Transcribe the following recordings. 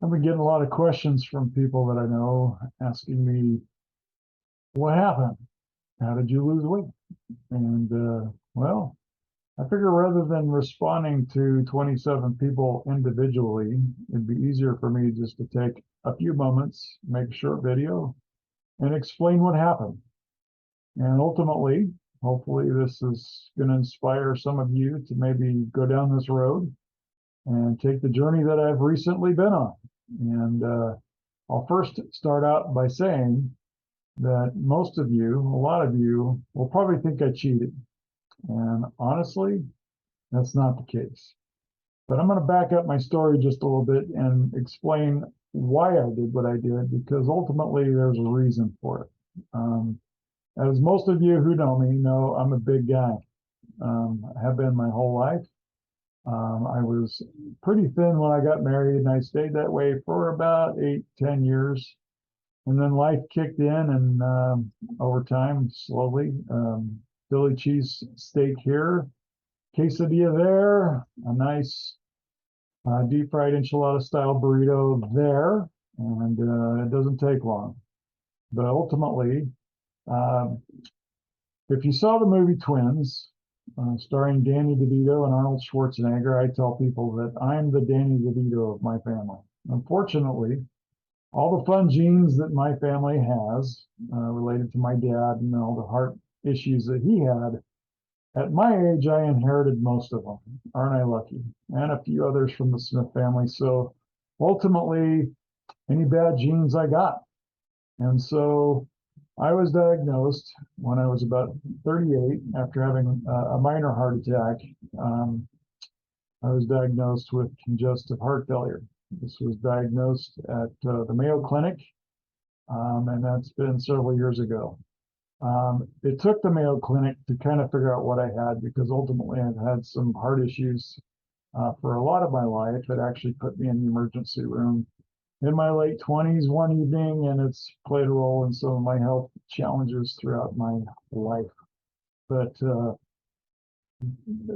I've been getting a lot of questions from people that I know asking me, what happened? How did you lose weight? And well, I figure rather than responding to 27 people individually, it'd be easier for me just to take a few moments, make a short video, and explain what happened. And ultimately, hopefully, this is going to inspire some of you to maybe go down this road and take the journey that I've recently been on. And I'll first start out by saying that most of you, a lot of you, will probably think I cheated. And honestly, that's not the case. But I'm going to back up my story just a little bit and explain why I did what I did, because ultimately there's a reason for it. As most of you who know me know, I'm a big guy. I have been my whole life. I was pretty thin when I got married, and I stayed that way for about 8-10 years. And then life kicked in, and over time, slowly, Philly cheese steak here, quesadilla there, a nice deep fried enchilada style burrito there, and it doesn't take long. But ultimately, if you saw the movie Twins, starring Danny DeVito and Arnold Schwarzenegger, I tell people that I'm the Danny DeVito of my family. Unfortunately, all the fun genes that my family has related to my dad and all the heart issues that he had, at my age, I inherited most of them. Aren't I lucky? And a few others from the Smith family. So ultimately, any bad genes I got. And so I was diagnosed when I was about 38 after having a minor heart attack. I was diagnosed with congestive heart failure. This was diagnosed at the Mayo Clinic, and that's been several years ago. It took the Mayo Clinic to kind of figure out what I had, because ultimately I've had some heart issues for a lot of my life that actually put me in the emergency room in my late 20s one evening, and it's played a role in some of my health challenges throughout my life. But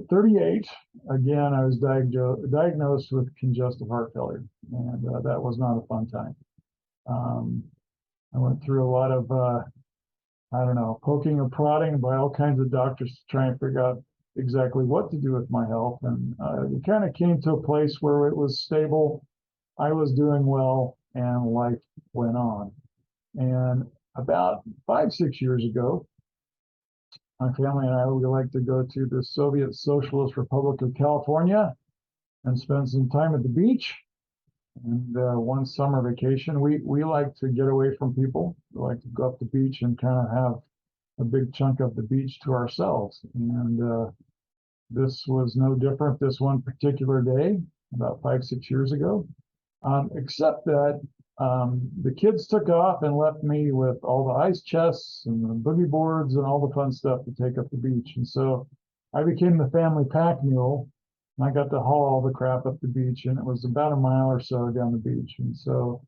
38, again, I was diagnosed with congestive heart failure, and that was not a fun time. I went through a lot of, I don't know, poking and prodding by all kinds of doctors to try and figure out exactly what to do with my health. And it kind of came to a place where it was stable. I was doing well, and life went on. And about 5-6 years ago, my family and I would like to go to the Soviet Socialist Republic of California and spend some time at the beach. And one summer vacation, we like to get away from people. We like to go up the beach and kind of have a big chunk of the beach to ourselves. And this was no different this one particular day, about 5-6 years ago. Except that the kids took off and left me with all the ice chests and the boogie boards and all the fun stuff to take up the beach. And so I became the family pack mule, and I got to haul all the crap up the beach, and it was about a mile or so down the beach. And so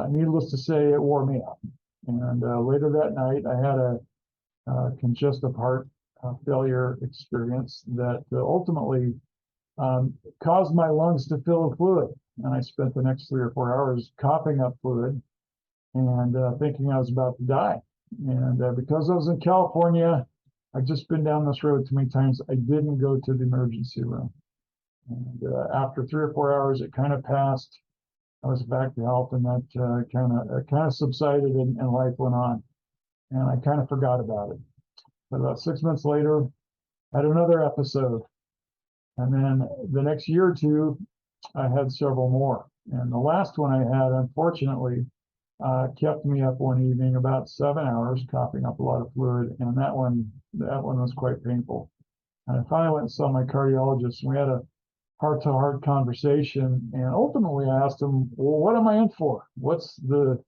needless to say, it wore me out. And later that night, I had a congestive heart failure experience that ultimately caused my lungs to fill with fluid. And I spent the next 3 or 4 hours coughing up fluid and thinking I was about to die. And because I was in California, I've just been down this road too many times, I didn't go to the emergency room. And after 3 or 4 hours, it kind of passed. I was back to health, and that kind of subsided, and life went on. And I kind of forgot about it. But about 6 months later, I had another episode. And then the next year or two, I had several more. And the last one I had, unfortunately, kept me up one evening about 7 hours, coughing up a lot of fluid. And that one was quite painful. And I finally went and saw my cardiologist, and we had a heart-to-heart conversation. And ultimately, I asked him, well, what am I in for? What's the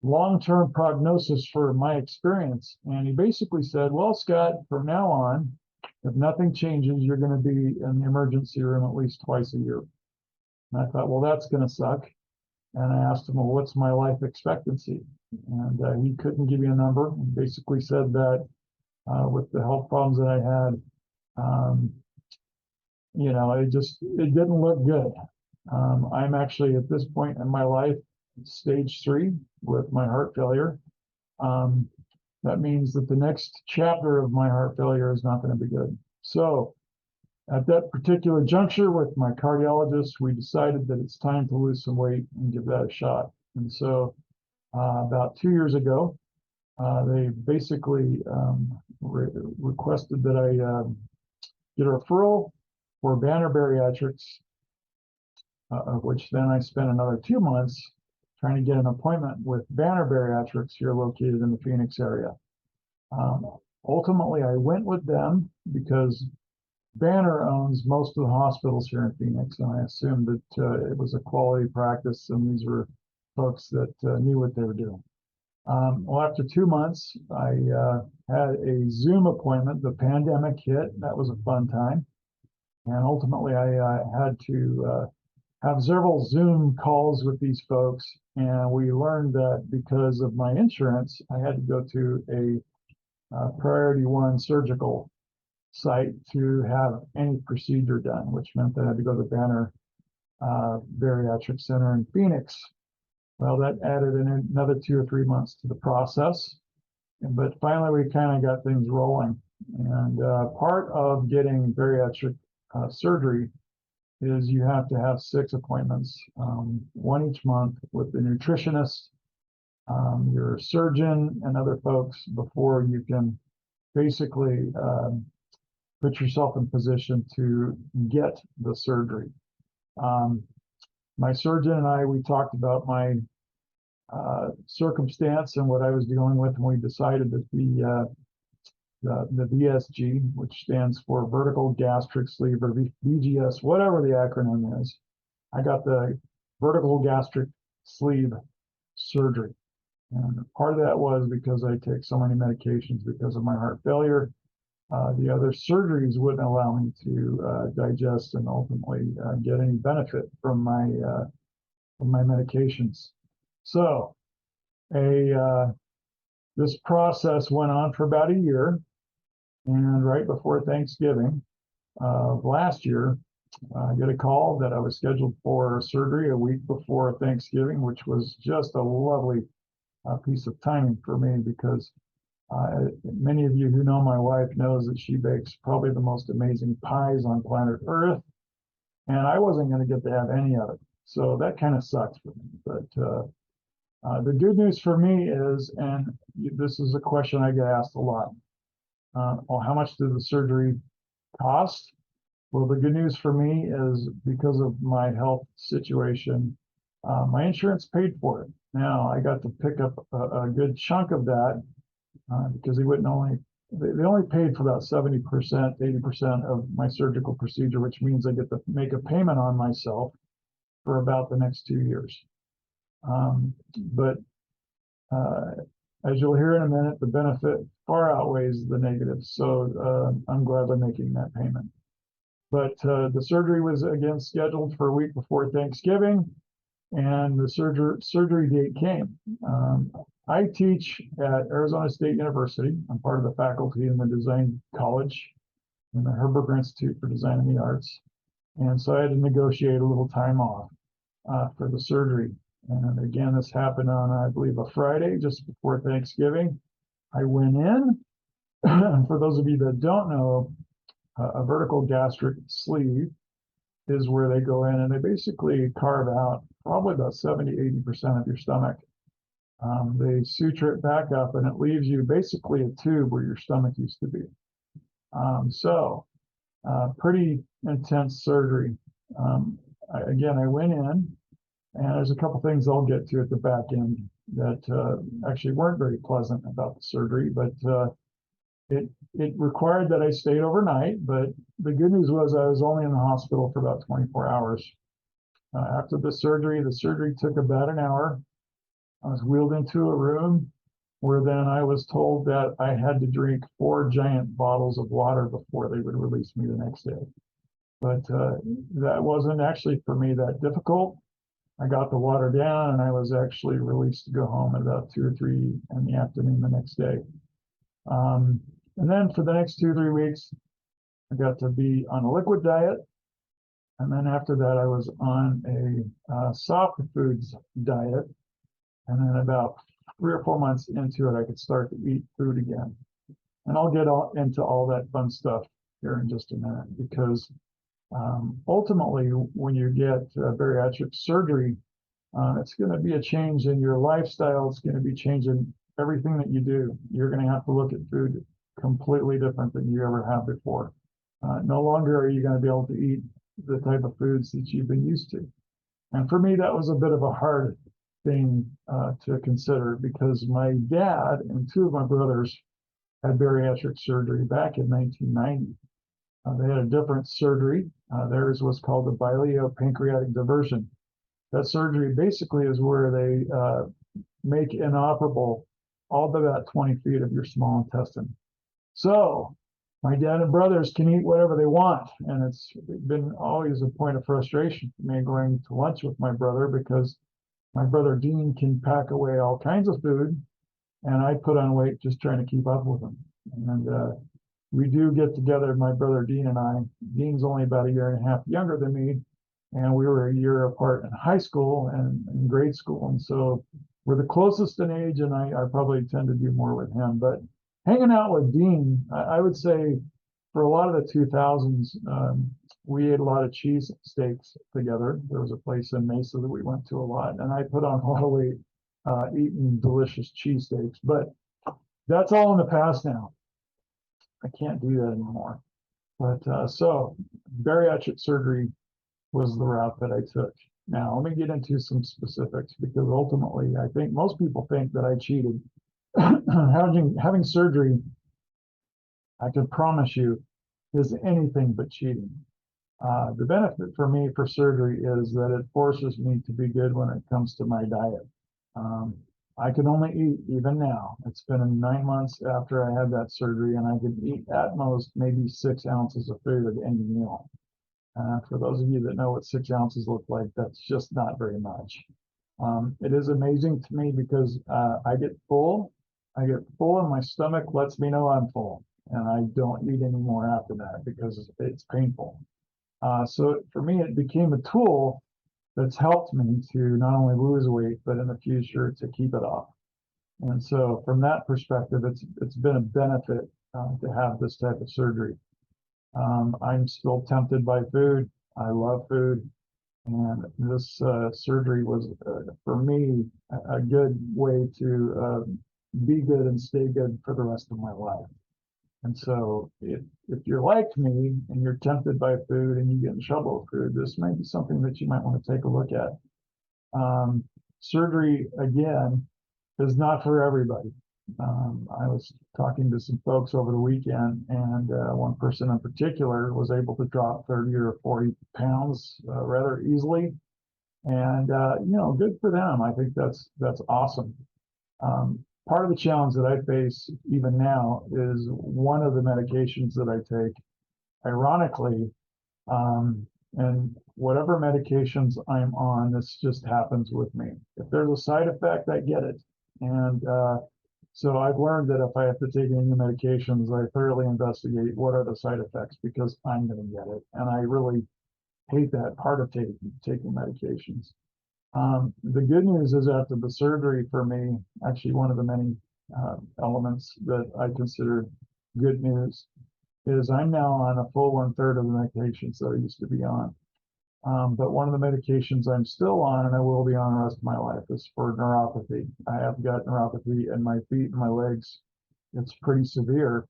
long-term prognosis for my experience? And he basically said, well, Scott, from now on, if nothing changes, you're going to be in the emergency room at least twice a year. And I thought, well, that's going to suck. And I asked him, well, what's my life expectancy? And he couldn't give me a number. He basically said that with the health problems that I had, it didn't look good. I'm actually at this point in my life, stage 3 with my heart failure. Um, that means that the next chapter of my heart failure is not going to be good. So at that particular juncture with my cardiologist, we decided that it's time to lose some weight and give that a shot. And so about 2 years ago, they basically requested that I get a referral for Banner Bariatrics, of which then I spent another 2 months trying to get an appointment with Banner Bariatrics here located in the Phoenix area. Ultimately, I went with them because Banner owns most of the hospitals here in Phoenix, and I assumed that it was a quality practice, and these were folks that knew what they were doing. Well, after 2 months, I had a Zoom appointment. The pandemic hit. That was a fun time. And ultimately, I had to have several Zoom calls with these folks. And we learned that because of my insurance, I had to go to a Priority 1 surgical site to have any procedure done, which meant that I had to go to the Banner Bariatric Center in Phoenix. Well, that added another 2 or 3 months to the process. But finally, we kind of got things rolling. And part of getting bariatric surgery is you have to have 6 appointments, 1 each month with the nutritionist, your surgeon, and other folks before you can basically put yourself in position to get the surgery. My surgeon and I, we talked about my circumstance and what I was dealing with, and we decided that the VSG, which stands for Vertical Gastric Sleeve, or VGS, whatever the acronym is, I got the Vertical Gastric Sleeve surgery. And part of that was because I take so many medications because of my heart failure. The other surgeries wouldn't allow me to digest and ultimately get any benefit from my medications. So this process went on for about a year, and right before Thanksgiving of last year, I get a call that I was scheduled for surgery a week before Thanksgiving, which was just a lovely piece of timing for me because many of you who know my wife knows that she bakes probably the most amazing pies on planet Earth, and I wasn't going to get to have any of it. So that kind of sucks for me. But the good news for me is, and this is a question I get asked a lot, well, how much did the surgery cost? Well, the good news for me is because of my health situation, my insurance paid for it. Now, I got to pick up a good chunk of that because they only paid for about 70%, 80% of my surgical procedure, which means I get to make a payment on myself for about the next 2 years. But as you'll hear in a minute, the benefit far outweighs the negative. So I'm gladly making that payment. But the surgery was again scheduled for a week before Thanksgiving, and the surgery date came. I teach at Arizona State University. I'm part of the faculty in the design college in the Herberger Institute for Design and the Arts. And so I had to negotiate a little time off for the surgery. And again, this happened on, I believe, a Friday just before Thanksgiving. I went in. For those of you that don't know, a vertical gastric sleeve is where they go in and they basically carve out probably about 70–80% of your stomach. They suture it back up and it leaves you basically a tube where your stomach used to be. Pretty intense surgery. Again, I went in, and there's a couple things I'll get to at the back end that actually weren't very pleasant about the surgery, but it required that I stayed overnight. But the good news was I was only in the hospital for about 24 hours. After the surgery took about an hour. I was wheeled into a room where then I was told that I had to drink 4 giant bottles of water before they would release me the next day. But that wasn't actually for me that difficult. I got the water down and I was actually released to go home at about 2 or 3 in the afternoon the next day. And then for the next 2 or 3 weeks, I got to be on a liquid diet. And then after that, I was on a soft foods diet. And then about 3 or 4 months into it, I could start to eat food again. And I'll get into all that fun stuff here in just a minute, because ultimately, when you get bariatric surgery, it's going to be a change in your lifestyle. It's going to be changing everything that you do. You're going to have to look at food completely different than you ever have before. No longer are you going to be able to eat the type of foods that you've been used to. And for me, that was a bit of a hard thing to consider, because my dad and two of my brothers had bariatric surgery back in 1990. They had a different surgery. Theirs was called a biliopancreatic diversion. That surgery basically is where they make inoperable all but about 20 feet of your small intestine. So my dad and brothers can eat whatever they want. And it's been always a point of frustration for me going to lunch with my brother, because my brother Dean can pack away all kinds of food, and I put on weight just trying to keep up with him. And we do get together, my brother Dean and I. Dean's only about a year and a half younger than me, and we were a year apart in high school and in grade school. And so we're the closest in age, and I probably tend to do more with him. But hanging out with Dean, I would say for a lot of the 2000s, we ate a lot of cheese steaks together. There was a place in Mesa that we went to a lot, and I put on a lot of weight eating delicious cheesesteaks. But that's all in the past now. I can't do that anymore. But so bariatric surgery was the route that I took. Now, let me get into some specifics, because ultimately, I think most people think that I cheated. Having surgery, I can promise you, is anything but cheating. The benefit for me for surgery is that it forces me to be good when it comes to my diet. I can only eat, even now, it's been 9 months after I had that surgery, and I can eat at most maybe 6 ounces of food at any meal. For those of you that know what 6 ounces look like, that's just not very much. It is amazing to me, because I get full, and my stomach lets me know I'm full, and I don't eat anymore after that because it's painful. So for me, it became a tool that's helped me to not only lose weight, but in the future to keep it off. And so from that perspective, it's been a benefit to have this type of surgery. I'm still tempted by food. I love food. And this surgery was, for me, a good way to be good and stay good for the rest of my life. And so if you're like me and you're tempted by food and you get in trouble with food, this may be something that you might want to take a look at. Surgery, again, is not for everybody. I was talking to some folks over the weekend, and one person in particular was able to drop 30 or 40 pounds rather easily. And, good for them. I think that's awesome. Part of the challenge that I face even now is one of the medications that I take, ironically, and whatever medications I'm on, this just happens with me. If there's a side effect, I get it. And so I've learned that if I have to take any medications, I thoroughly investigate what are the side effects, because I'm going to get it. And I really hate that part of taking medications. The good news is, after the surgery for me, actually one of the many elements that I consider good news, is I'm now on a full 1/3 of the medications that I used to be on. But one of the medications I'm still on, and I will be on the rest of my life, is for neuropathy. I have got neuropathy in my feet and my legs. It's pretty severe.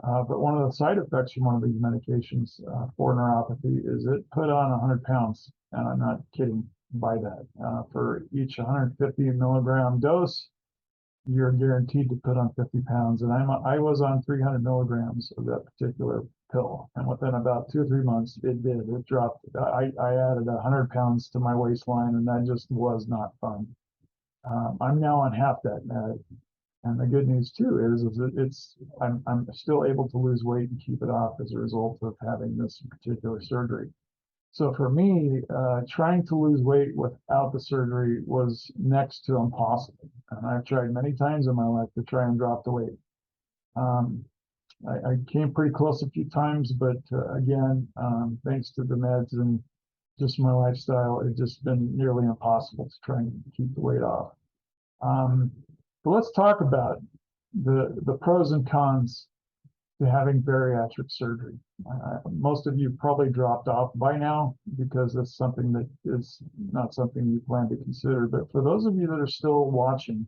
But one of the side effects from one of these medications for neuropathy is it put on 100 pounds. And I'm not kidding by that. For each 150 milligram dose, you're guaranteed to put on 50 pounds. And I was on 300 milligrams of that particular pill. And within about 2 or 3 months, it did. It dropped. I added 100 pounds to my waistline, and that just was not fun. I'm now on half that med. And the good news too is that I'm still able to lose weight and keep it off as a result of having this particular surgery. So for me, trying to lose weight without the surgery was next to impossible. And I've tried many times in my life to try and drop the weight. I came pretty close a few times, but again, thanks to the meds and just my lifestyle, it's just been nearly impossible to try and keep the weight off. But let's talk about the pros and cons to having bariatric surgery. Most of you probably dropped off by now because it's something that is not something you plan to consider. But for those of you that are still watching,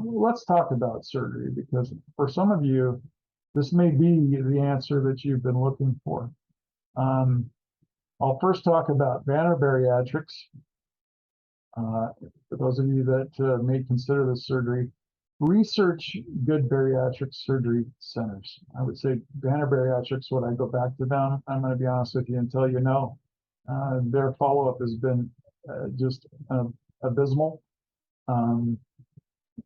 let's talk about surgery, because for some of you, this may be the answer that you've been looking for. I'll first talk about Banner Bariatrics. For those of you that may consider this surgery, research good bariatric surgery centers. I would say Banner Bariatrics, would I go back to them? I'm going to be honest with you and tell you no. Their follow-up has been just abysmal.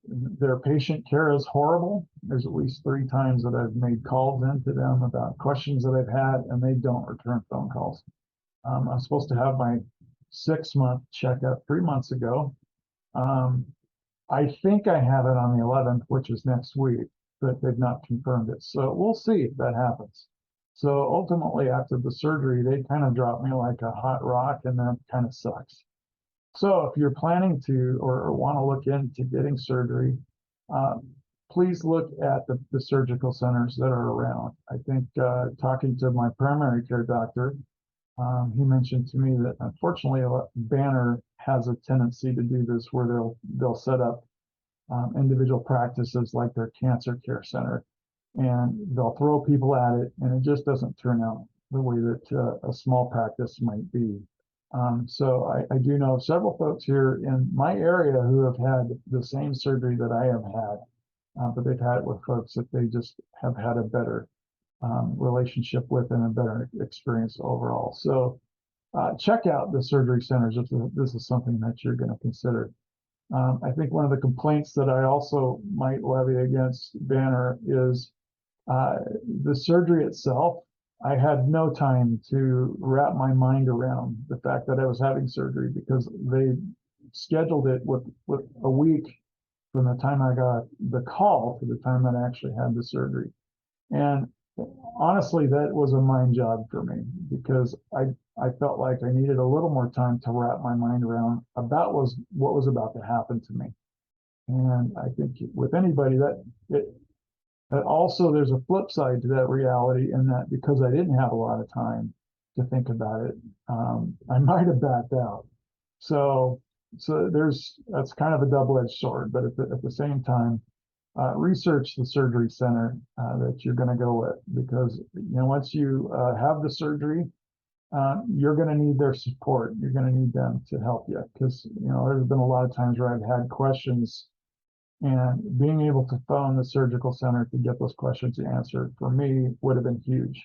Their patient care is horrible. There's at least 3 times that I've made calls into them about questions that I've had, and they don't return phone calls. I'm supposed to have my 6-month checkup 3 months ago. I think I have it on the 11th, which is next week, but they've not confirmed it. So we'll see if that happens. So ultimately, after the surgery, they kind of dropped me like a hot rock, and that kind of sucks. So if you're planning to or want to look into getting surgery, please look at the surgical centers that are around. I think talking to my primary care doctor, he mentioned to me that unfortunately Banner has a tendency to do this, where they'll set up individual practices like their cancer care center, and they'll throw people at it, and it just doesn't turn out the way that a small practice might be. So I do know several folks here in my area who have had the same surgery that I have had, but they've had it with folks that they just have had a better relationship with and a better experience overall. So check out the surgery centers if this is something that you're going to consider. I think one of the complaints that I also might levy against Banner is the surgery itself. I had no time to wrap my mind around the fact that I was having surgery, because they scheduled it with a week from the time I got the call to the time that I actually had the surgery. And honestly, that was a mind job for me, because I felt like I needed a little more time to wrap my mind around about what was about to happen to me. And I think with anybody also there's a flip side to that reality, in that because I didn't have a lot of time to think about it, I might have backed out. So that's kind of a double-edged sword. But at the same time, research the surgery center that you're going to go with, because once you have the surgery, you're going to need their support. You're going to need them to help you, because there's been a lot of times where I've had questions, and being able to phone the surgical center to get those questions answered for me would have been huge.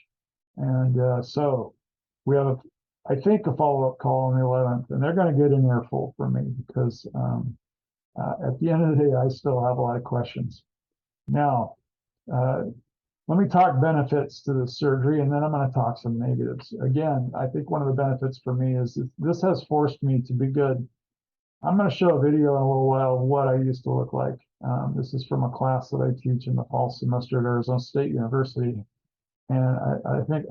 And so we have, I think, a follow-up call on the 11th, and they're going to get an earful from me, because at the end of the day, I still have a lot of questions. Now, let me talk benefits to the surgery, and then I'm going to talk some negatives. Again, I think one of the benefits for me is this has forced me to be good. I'm going to show a video in a little while of what I used to look like. This is from a class that I teach in the fall semester at Arizona State University. And I think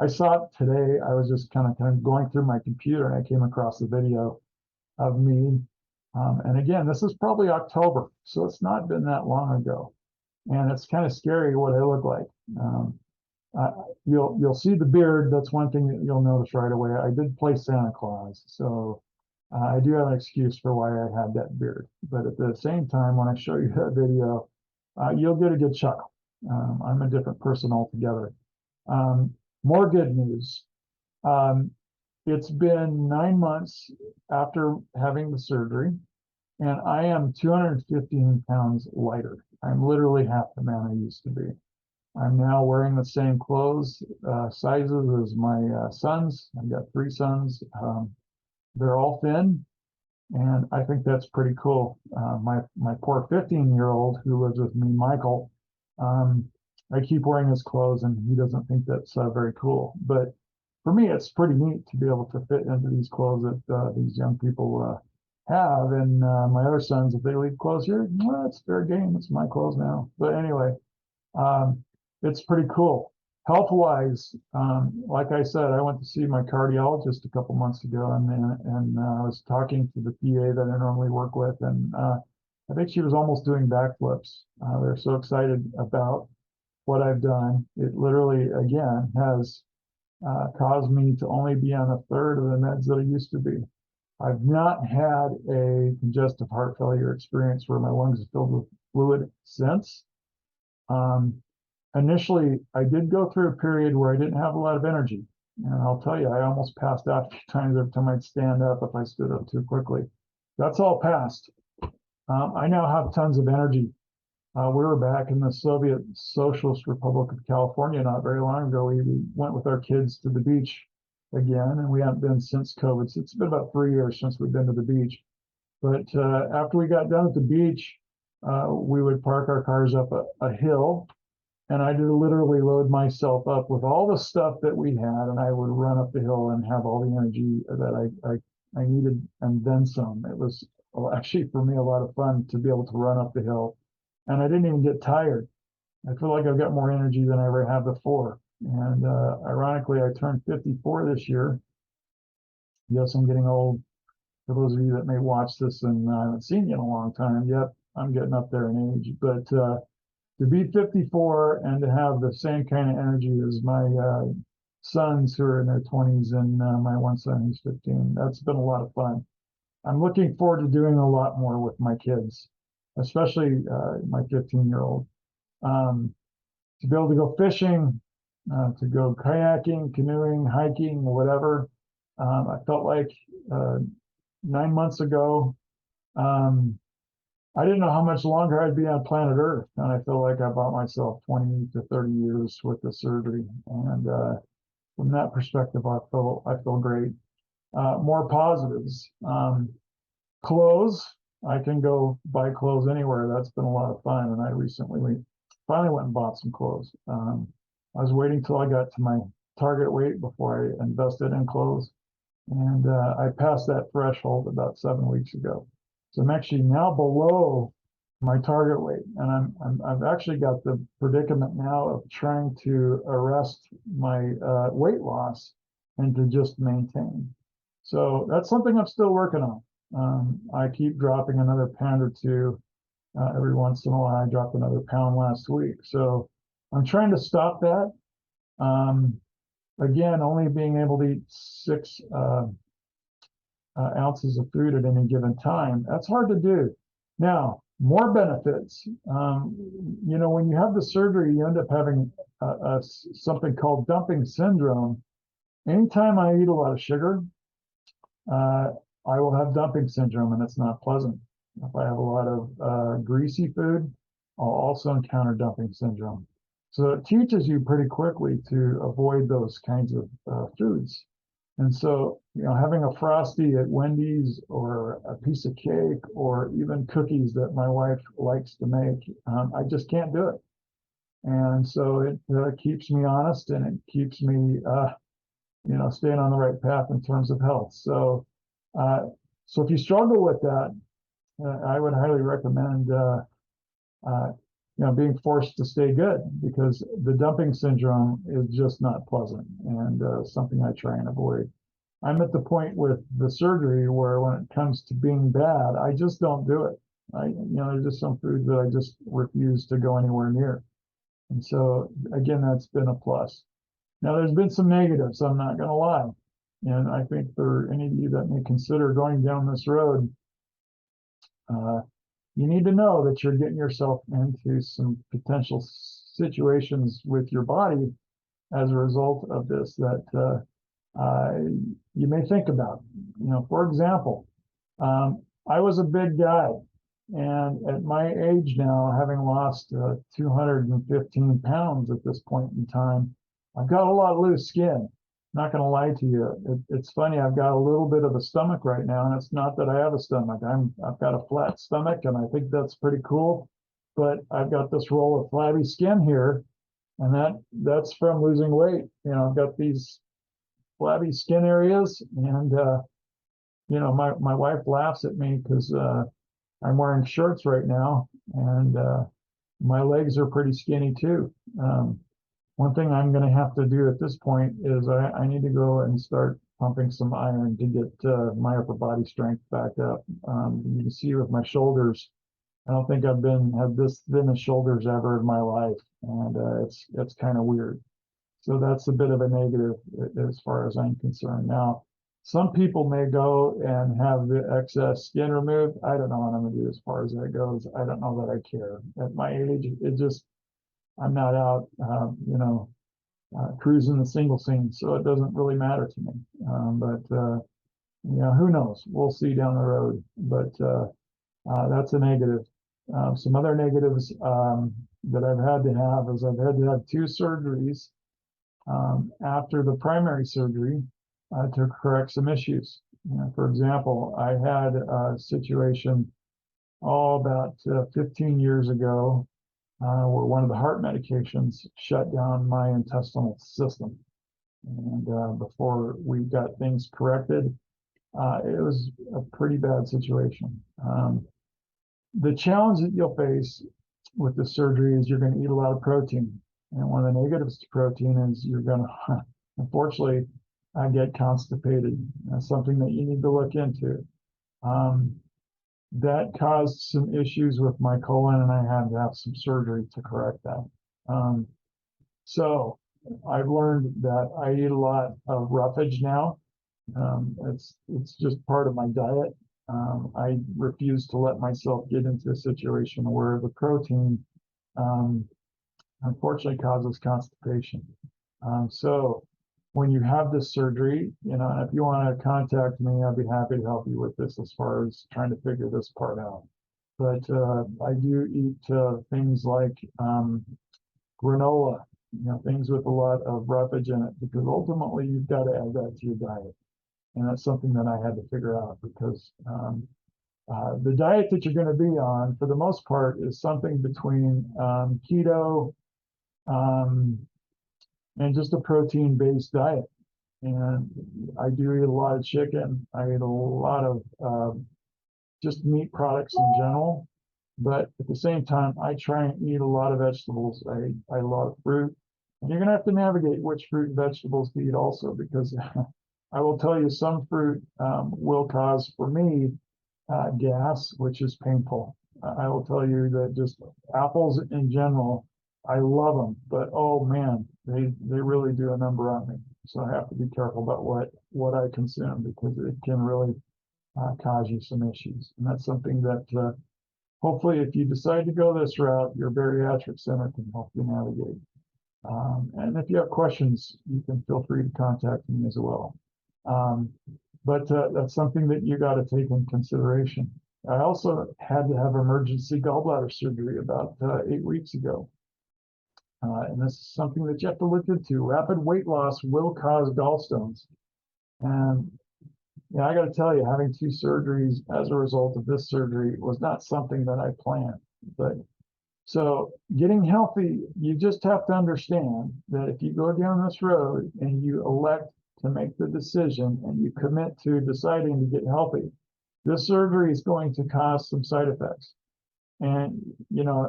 I saw it today. I was just kind of going through my computer, and I came across the video of me. And again, this is probably October, so it's not been that long ago. And it's kind of scary what I look like. You'll see the beard. That's one thing that you'll notice right away. I did play Santa Claus, so I do have an excuse for why I had that beard. But at the same time, when I show you that video, you'll get a good chuckle. I'm a different person altogether. More good news. It's been 9 months after having the surgery, and I am 215 pounds lighter. I'm literally half the man I used to be. I'm now wearing the same clothes, sizes as my sons. I've got 3 sons. They're all thin, and I think that's pretty cool. My poor 15-year-old who lives with me, Michael, I keep wearing his clothes, and he doesn't think that's very cool. But for me, it's pretty neat to be able to fit into these clothes that these young people have. And my other sons, if they leave clothes here, well, it's fair game. It's my clothes now. But anyway, it's pretty cool. Health-wise, like I said, I went to see my cardiologist a couple months ago, and I was talking to the PA that I normally work with, and I think she was almost doing backflips. They're so excited about what I've done. It literally, again, has caused me to only be on a third of the meds that I used to be. I've not had a congestive heart failure experience where my lungs are filled with fluid since. Initially, I did go through a period where I didn't have a lot of energy. And I'll tell you, I almost passed out a few times every time I'd stand up if I stood up too quickly. That's all past. I now have tons of energy. We were back in the Soviet Socialist Republic of California not very long ago. We went with our kids to the beach again, and we haven't been since COVID. So it's been about 3 years since we've been to the beach. But after we got done at the beach, we would park our cars up a hill, and I did literally load myself up with all the stuff that we had, and I would run up the hill and have all the energy that I needed and then some. It was actually for me a lot of fun to be able to run up the hill, and I didn't even get tired. I feel like I've got more energy than I ever have before. And ironically, I turned 54 this year. Yes, I'm getting old. For those of you that may watch this and I haven't seen you in a long time, yep, I'm getting up there in age. But to be 54 and to have the same kind of energy as my sons who are in their 20s and my one son who's 15, that's been a lot of fun. I'm looking forward to doing a lot more with my kids, especially my 15-year-old. To be able to go fishing, to go kayaking, canoeing, hiking, whatever. I felt like 9 months ago, I didn't know how much longer I'd be on planet Earth, and I feel like I bought myself 20 to 30 years with the surgery. And from that perspective, I feel great. More positives. Clothes. I can go buy clothes anywhere. That's been a lot of fun. And I recently finally went and bought some clothes. I was waiting till I got to my target weight before I invested in clothes. And I passed that threshold about 7 weeks ago. So I'm actually now below my target weight, and I've actually got the predicament now of trying to arrest my weight loss and to just maintain. So that's something I'm still working on. I keep dropping another pound or two every once in a while. I dropped another pound last week, so I'm trying to stop that. Again, only being able to eat 6 ounces of food at any given time, that's hard to do. Now, more benefits. When you have the surgery, you end up having something called dumping syndrome. Anytime I eat a lot of sugar, I will have dumping syndrome, and it's not pleasant. If I have a lot of greasy food, I'll also encounter dumping syndrome. So it teaches you pretty quickly to avoid those kinds of foods. And so, having a Frosty at Wendy's or a piece of cake or even cookies that my wife likes to make, I just can't do it. And so it keeps me honest, and it keeps me, staying on the right path in terms of health. So, so if you struggle with that, I would highly recommend, being forced to stay good, because the dumping syndrome is just not pleasant and something I try and avoid. I'm at the point with the surgery where when it comes to being bad, I just don't do it. There's just some foods that I just refuse to go anywhere near. And so, again, that's been a plus. Now, there's been some negatives, I'm not going to lie. And I think for any of you that may consider going down this road, you need to know that you're getting yourself into some potential situations with your body as a result of this that you may think about. For example, I was a big guy, and at my age now, having lost 215 pounds at this point in time, I've got a lot of loose skin. Not going to lie to you. It's funny. I've got a little bit of a stomach right now, and it's not that I have a stomach. I've got a flat stomach, and I think that's pretty cool. But I've got this roll of flabby skin here, and that's from losing weight. I've got these flabby skin areas, and my wife laughs at me because I'm wearing shorts right now, and my legs are pretty skinny too. One thing I'm going to have to do at this point is I need to go and start pumping some iron to get my upper body strength back up. You can see with my shoulders, I don't think I've had this thin of shoulders ever in my life, and it's kind of weird. So that's a bit of a negative as far as I'm concerned. Now, some people may go and have the excess skin removed. I don't know what I'm going to do as far as that goes. I don't know that I care. At my age, I'm not out, cruising the single scene, so it doesn't really matter to me. Who knows? We'll see down the road. But that's a negative. Some other negatives that I've had to have is I've had to have 2 surgeries after the primary surgery to correct some issues. For example, I had a situation about 15 years ago where one of the heart medications shut down my intestinal system. And before we got things corrected, it was a pretty bad situation. The challenge that you'll face with the surgery is you're going to eat a lot of protein. And one of the negatives to protein is you're going to, unfortunately, get constipated. That's something that you need to look into. That caused some issues with my colon, and I had to have some surgery to correct that. So I've learned that I eat a lot of roughage now. It's just part of my diet. I refuse to let myself get into a situation where the protein unfortunately causes constipation. So when you have this surgery, if you want to contact me, I'll be happy to help you with this as far as trying to figure this part out. But I do eat things like granola, things with a lot of roughage in it, because ultimately you've got to add that to your diet. And that's something that I had to figure out because the diet that you're going to be on, for the most part, is something between keto and just a protein-based diet. And I do eat a lot of chicken. I eat a lot of just meat products in general. But at the same time, I try and eat a lot of vegetables. I eat a lot of fruit. And you're going to have to navigate which fruit and vegetables to eat also, because I will tell you some fruit will cause, for me, gas, which is painful. I will tell you that just apples in general, I love them, but oh man, they really do a number on me. So I have to be careful about what I consume, because it can really cause you some issues. And that's something that hopefully, if you decide to go this route, your bariatric center can help you navigate. And if you have questions, you can feel free to contact me as well. But that's something that you got to take in consideration. I also had to have emergency gallbladder surgery about 8 weeks ago. And this is something that you have to look into. Rapid weight loss will cause gallstones. And I got to tell you, having 2 surgeries as a result of this surgery was not something that I planned. But so getting healthy, you just have to understand that if you go down this road and you elect to make the decision and you commit to deciding to get healthy, this surgery is going to cause some side effects. And,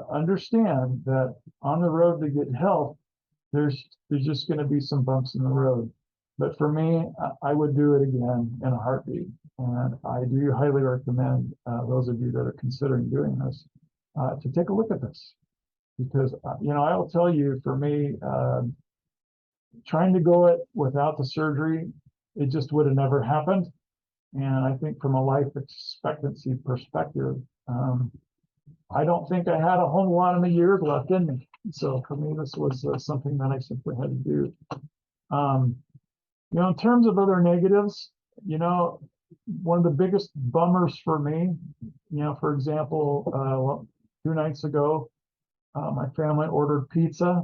understand that on the road to get health, there's just going to be some bumps in the road. But for me, I would do it again in a heartbeat. And I do highly recommend those of you that are considering doing this to take a look at this. Because, I will tell you, for me, trying to go it without the surgery, it just would have never happened. And I think from a life expectancy perspective, I don't think I had a whole lot of the years left in me. So for me, this was something that I simply had to do. In terms of other negatives, one of the biggest bummers for me, for example, 2 nights ago, my family ordered pizza,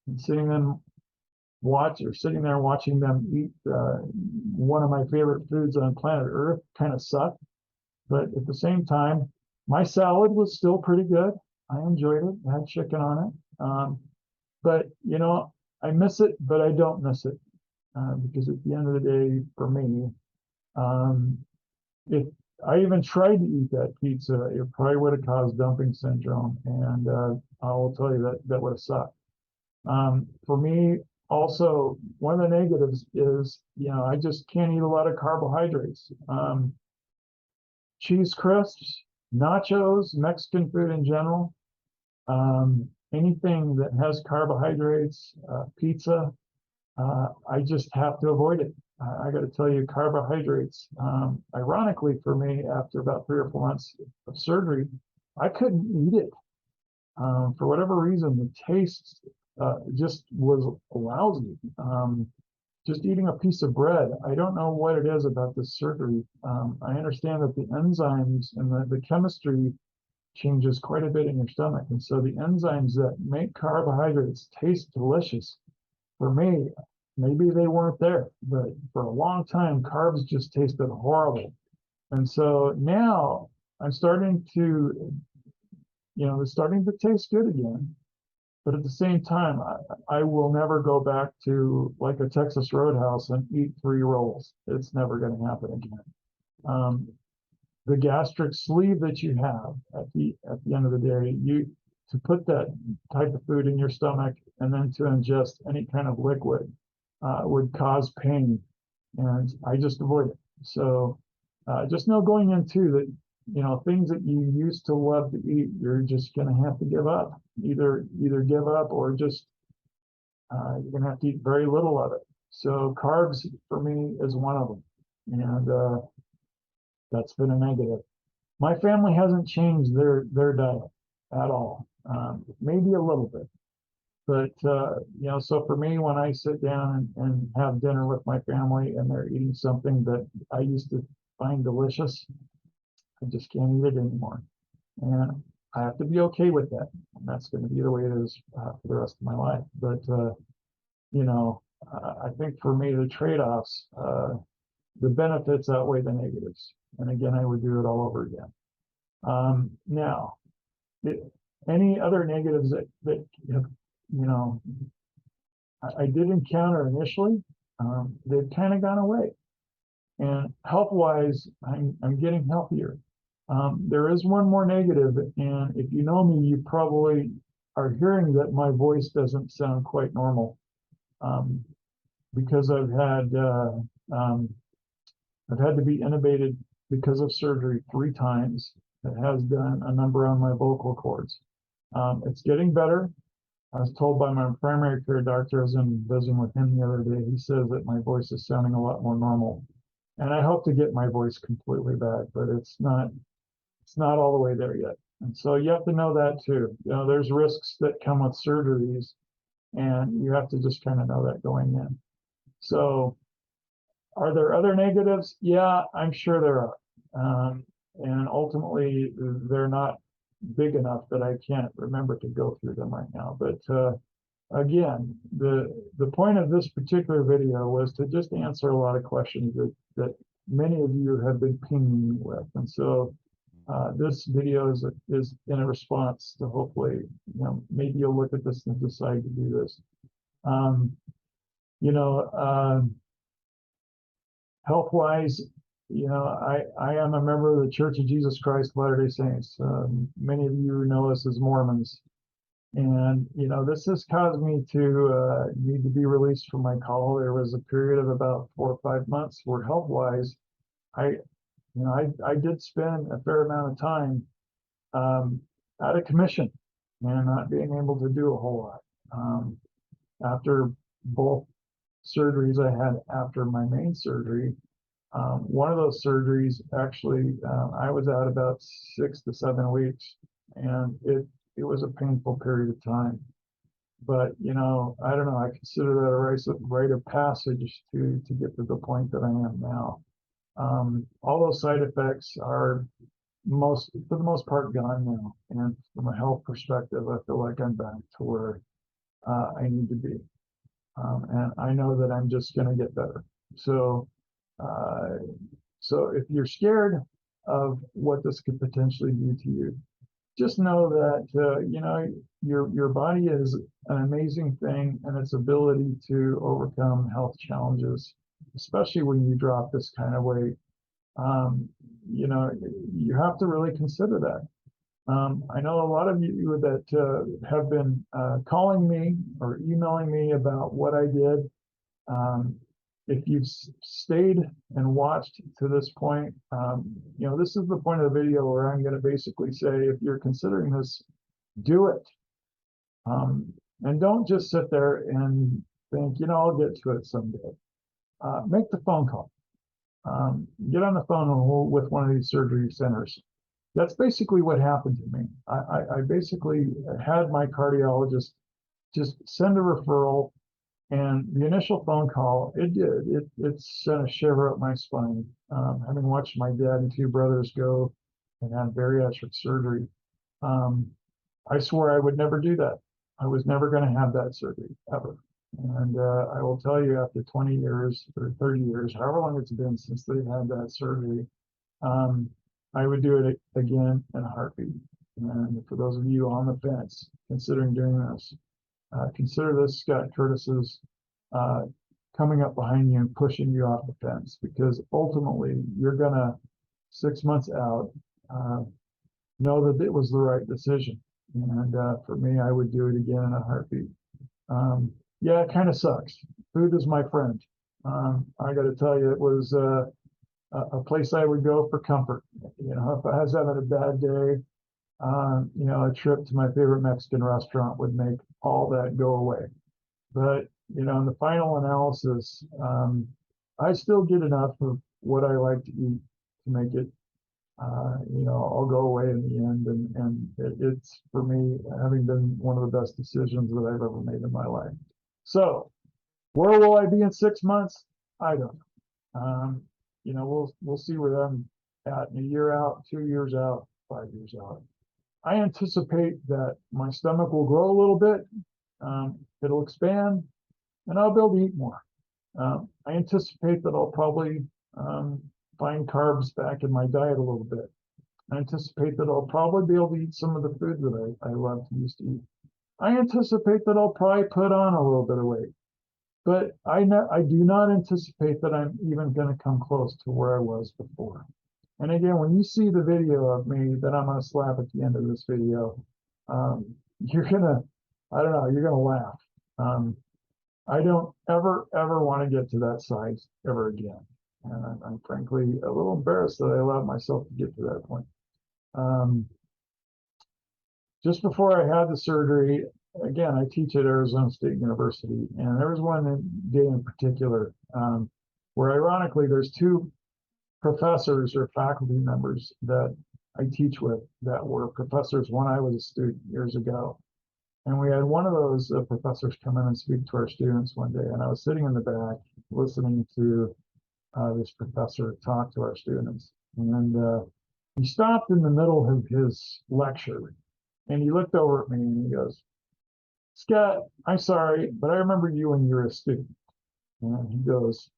and sitting there watching them eat one of my favorite foods on planet Earth kind of sucked. But at the same time, my salad was still pretty good. I enjoyed it. I had chicken on it. But, I miss it, but I don't miss it. Because at the end of the day, for me, if I even tried to eat that pizza, it probably would have caused dumping syndrome. And I will tell you that would have sucked. For me, also, one of the negatives is, I just can't eat a lot of carbohydrates. Cheese crisps, nachos, Mexican food in general, anything that has carbohydrates, pizza, I just have to avoid it. I got to tell you, carbohydrates, ironically for me, after about 3 or 4 months of surgery, I couldn't eat it. For whatever reason, the taste just was lousy. Just eating a piece of bread, I don't know what it is about this surgery. I understand that the enzymes and the chemistry changes quite a bit in your stomach. And so the enzymes that make carbohydrates taste delicious, for me, maybe they weren't there, but for a long time, carbs just tasted horrible. And so now I'm starting to, it's starting to taste good again. But at the same time, I will never go back to like a Texas Roadhouse and eat 3 rolls. It's never going to happen again. Um, the gastric sleeve that you have at the end of the day, to put that type of food in your stomach and then to ingest any kind of liquid would cause pain, and I just avoid it. So just know going into that, things that you used to love to eat, you're just going to have to give up. Either give up or just you're going to have to eat very little of it. So carbs for me is one of them, and that's been a negative. My family hasn't changed their diet at all, maybe a little bit, but so for me, when I sit down and have dinner with my family and they're eating something that I used to find delicious, I just can't eat it anymore, and I have to be okay with that. And that's going to be the way it is for the rest of my life. But I think for me, the trade-offs, the benefits outweigh the negatives. And again, I would do it all over again. Now, any other negatives that I did encounter initially, they've kind of gone away. And health-wise, I'm getting healthier. There is one more negative, and if you know me, you probably are hearing that my voice doesn't sound quite normal, because I've had to be intubated because of surgery 3 times. It has done a number on my vocal cords. It's getting better. I was told by my primary care doctor, I was in visiting with him the other day, he says that my voice is sounding a lot more normal. And I hope to get my voice completely back, but it's not all the way there yet. And so you have to know that too. There's risks that come with surgeries, and you have to just kind of know that going in. So are there other negatives? Yeah, I'm sure there are. And ultimately, they're not big enough that I can't remember to go through them right now. But again, the point of this particular video was to just answer a lot of questions that many of you have been pinging me with. And so this video is in a response to hopefully, maybe you'll look at this and decide to do this. Health-wise, I am a member of the Church of Jesus Christ of Latter-day Saints. Many of you know us as Mormons. And, this has caused me to need to be released from my call. There was a period of about 4 or 5 months where health-wise, I did spend a fair amount of time out of commission and not being able to do a whole lot. After both surgeries I had after my main surgery, one of those surgeries, actually, I was out about 6 to 7 weeks, and it was a painful period of time. But, I don't know, I consider that a rite of passage to get to the point that I am now. All those side effects are for the most part gone now. And from a health perspective, I feel like I'm back to where I need to be. And I know that I'm just going to get better. So if you're scared of what this could potentially do to you, just know that your body is an amazing thing, and its ability to overcome health challenges, especially when you drop this kind of weight. You have to really consider that. I know a lot of you that have been calling me or emailing me about what I did. Um, if you've stayed and watched to this point, this is the point of the video where I'm going to basically say, if you're considering this, do it. And don't just sit there and think, I'll get to it someday. Make the phone call. Get on the phone with one of these surgery centers. That's basically what happened to me. I basically had my cardiologist just send a referral, and the initial phone call, it sent a shiver up my spine. Having watched my dad and two brothers go and have bariatric surgery, I swore I would never do that. I was never going to have that surgery ever. And I will tell you, after 20 years or 30 years, however long it's been since they had that surgery, um, I would do it again in a heartbeat. And for those of you on the fence considering doing this, consider this Scott Curtis's uh, coming up behind you and pushing you off the fence, because ultimately you're gonna 6 months out know that it was the right decision. And for me, I would do it again in a heartbeat. Yeah, it kind of sucks. Food is my friend. I got to tell you, it was a place I would go for comfort. If I was having a bad day, a trip to my favorite Mexican restaurant would make all that go away. But, in the final analysis, I still get enough of what I like to eat to make it, I'll go away in the end. And it's, for me, having been one of the best decisions that I've ever made in my life. So, where will I be in 6 months? I don't know. We'll see where I'm at in a year out, 2 years out, 5 years out. I anticipate that my stomach will grow a little bit. It'll expand, and I'll be able to eat more. I anticipate that I'll probably find carbs back in my diet a little bit. I anticipate that I'll probably be able to eat some of the food that I love to used to eat. I anticipate that I'll probably put on a little bit of weight. But I do not anticipate that I'm even going to come close to where I was before. And again, when you see the video of me that I'm going to slap at the end of this video, you're going to, I don't know, you're going to laugh. I don't ever want to get to that size ever again. And I'm frankly a little embarrassed that I allowed myself to get to that point. Just before I had the surgery, again, I teach at Arizona State University, and there was one day in particular where, ironically, there's two professors or faculty members that I teach with that were professors when I was a student years ago. And we had one of those professors come in and speak to our students one day, and I was sitting in the back listening to this professor talk to our students. And he stopped in the middle of his lecture, and he looked over at me and he goes, "Scott, I'm sorry, but I remember you when you were a student." And he goes,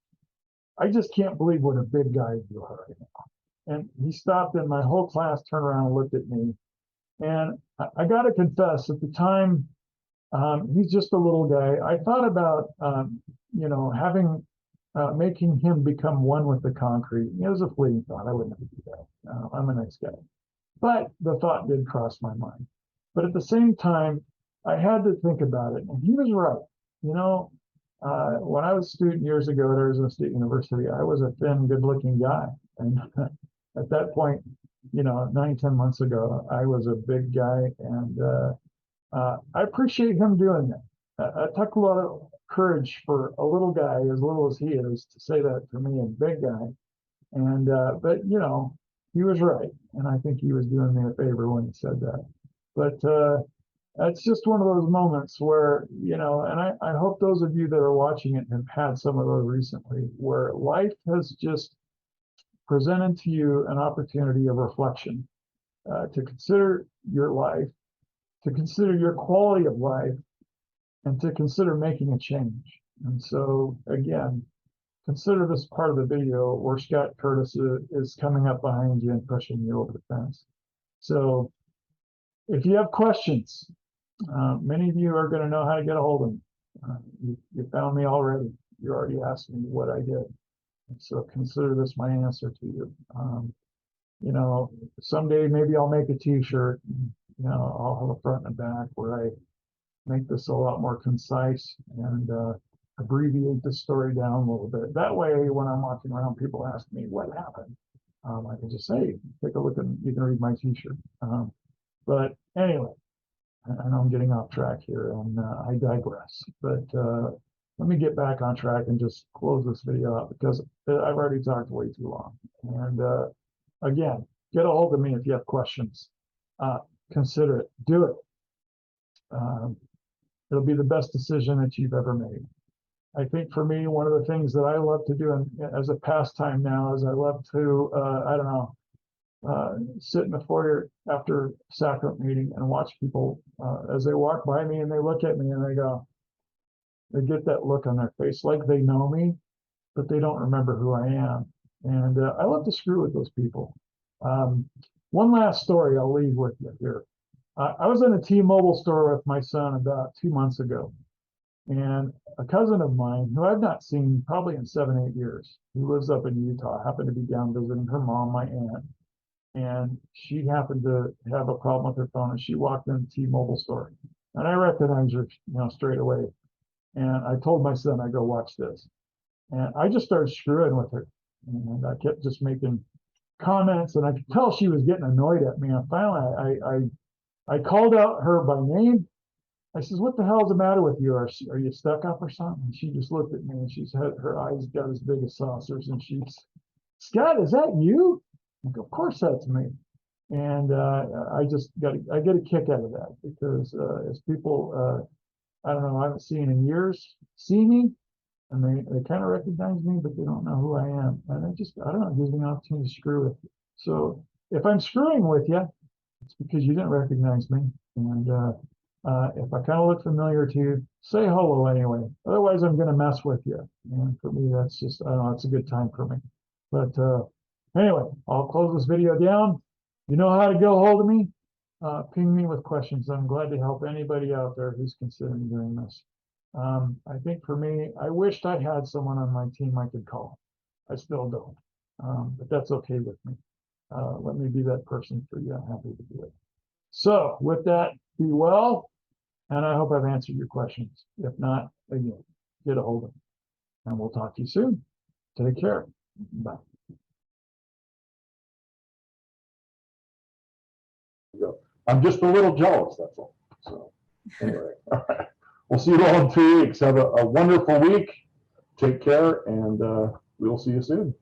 "I just can't believe what a big guy you are right now." And he stopped, and my whole class turned around and looked at me. And I got to confess, at the time, he's just a little guy. I thought about, making him become one with the concrete. It was a fleeting thought. I would never do that. I'm a nice guy. But the thought did cross my mind. But at the same time, I had to think about it. And he was right. When I was a student years ago at Arizona State University, I was a thin, good-looking guy. And at that point, 9, 10 months ago, I was a big guy. And I appreciate him doing that. It took a lot of courage for a little guy, as little as he is, to say that to me, a big guy. And but he was right, and I think he was doing me a favor when he said that. But it's just one of those moments where, and I hope those of you that are watching it have had some of those recently, where life has just presented to you an opportunity of reflection, to consider your life, to consider your quality of life, and to consider making a change. And so, again, consider this part of the video where Scott Curtis is coming up behind you and pushing you over the fence. So if you have questions, many of you are going to know how to get a hold of me. You found me already. You already asked me what I did. And so consider this my answer to you. you know, someday maybe I'll make a t-shirt, you know, I'll have a front and a back where I make this a lot more concise and abbreviate the story down a little bit. That way, when I'm walking around, people ask me what happened. I can just say, take a look and you can read my t-shirt. But anyway, I know I'm getting off track here and I digress. But let me get back on track and just close this video out because I've already talked way too long. And again, get a hold of me if you have questions. Consider it, do it. It'll be the best decision that you've ever made. I think for me, one of the things that I love to do as a pastime now is I love to, I don't know, sit in the foyer after sacrament meeting and watch people as they walk by me and they look at me and they go, they get that look on their face like they know me, but they don't remember who I am. And I love to screw with those people. One last story I'll leave with you here. I was in a T-Mobile store with my son about 2 months ago. And a cousin of mine, who I've not seen probably in 7, 8 years, who lives up in Utah, happened to be down visiting her mom, my aunt. And she happened to have a problem with her phone, and she walked in the T-Mobile store. And I recognized her, you know, straight away. And I told my son, I go, watch this. And I just started screwing with her. And I kept just making comments, and I could tell she was getting annoyed at me. And finally, I called out her by name. I says, what the hell's the matter with you? Are you stuck up or something? And she just looked at me and she's had her eyes got as big as saucers. And she's, Scott, is that you? I go, of course that's me. And I get a kick out of that because as people, I don't know, I haven't seen in years, see me and they kind of recognize me, but they don't know who I am. And I don't know, it gives me an opportunity to screw with you. So if I'm screwing with you, it's because you didn't recognize me. And if I kind of look familiar to you, say hello anyway. Otherwise, I'm going to mess with you. And for me, that's just, I don't know, it's a good time for me. But anyway, I'll close this video down. You know how to get a hold of me. Ping me with questions. I'm glad to help anybody out there who's considering doing this. I think for me, I wished I had someone on my team I could call. I still don't. But that's okay with me. Let me be that person for you. I'm happy to do it. So with that, be well. And I hope I've answered your questions. If not, again, get a hold of me. And we'll talk to you soon. Take care. Bye. I'm just a little jealous, that's all. So anyway, all right. We'll see you all in 2 weeks. Have a wonderful week. Take care, and we'll see you soon.